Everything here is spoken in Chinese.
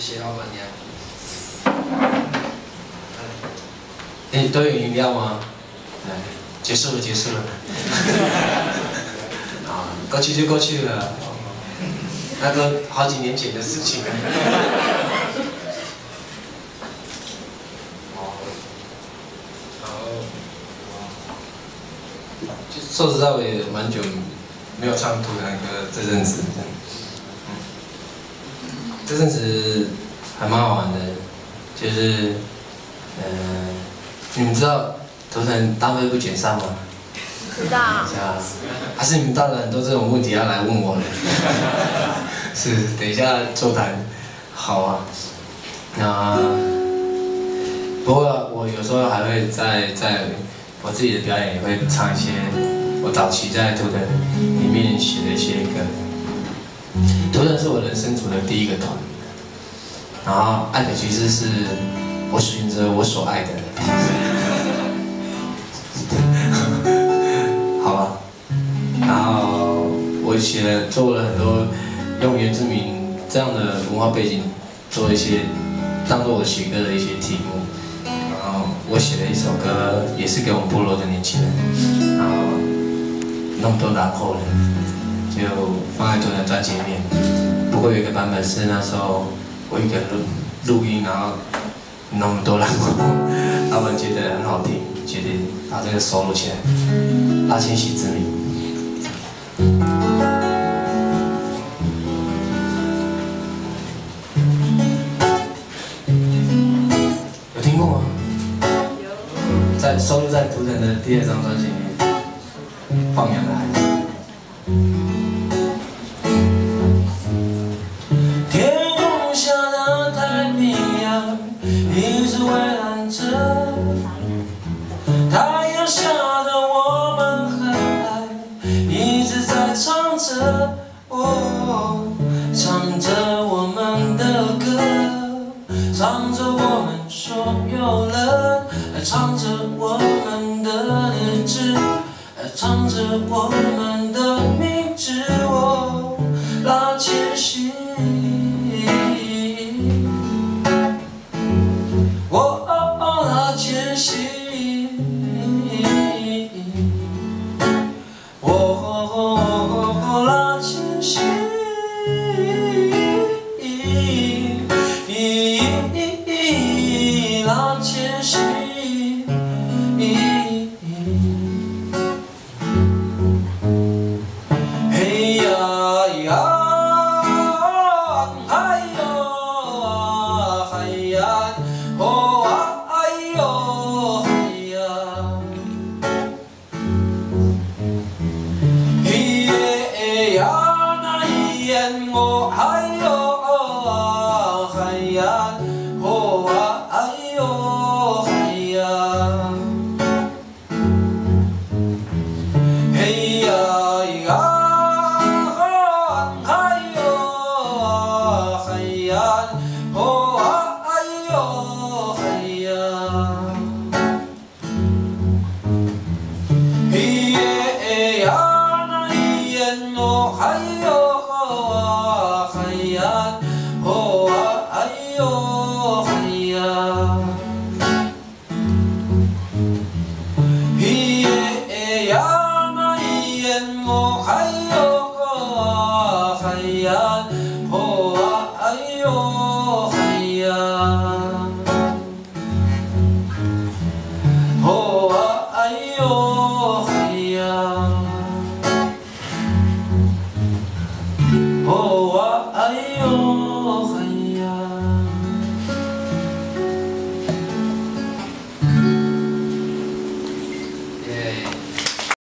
谢老板娘。都有饮料吗？结束了。啊，过去就过去了，那都好几年前的事情了。就说实在，我也蛮久没有唱土南歌，这阵子，这阵子还蛮好玩的，就是你们知道头城大会不解散吗？知道。还是你们大人很多这种问题要来问我的？是，等一下座谈。好啊。那不过我有时候还会在我自己的表演也会唱一些我早期在图腾里面写的一些歌。图腾是我人生组的第一个团，然后爱的其实是我选择我所爱的人。好吧，然后我做了很多用原住民这样的文化背景做一些当做我写歌的一些题目，然后我写了一首歌也是给我们部落的年轻人，然后那么多然后呢，就放在图腾专辑里面。不过有一个版本是那时候我一个人录音，然后那么多然后，他们觉得很好听，决定把这个收录起来。拉千禧之名。有听过吗？有。收录在图腾的第2张专辑里面，《放羊的孩子》。天空下的太平洋一直蔚蓝着，太阳下的我们很爱，一直在唱着，唱着我们的歌，唱着我们所有人，唱着我们的日子，唱着我们的名字，拉千禧。拉千禧。拉千禧，拉千禧，嘿呀呀，嗨哟，嗨呀，哦啊，哎哟，嗨呀。我哎呦嗨呀，哦啊哎呦嗨呀，嘿呀呀，哎呦嗨呀，哦啊哎呦嗨呀，嘿呀那烟哦嗨哟。哦啊哎呦嗨呀，嘿耶呀那烟哦嗨哟嗨呀，哦啊哎呦嗨呀，哦啊哎呦嗨呀，哦啊哎呦。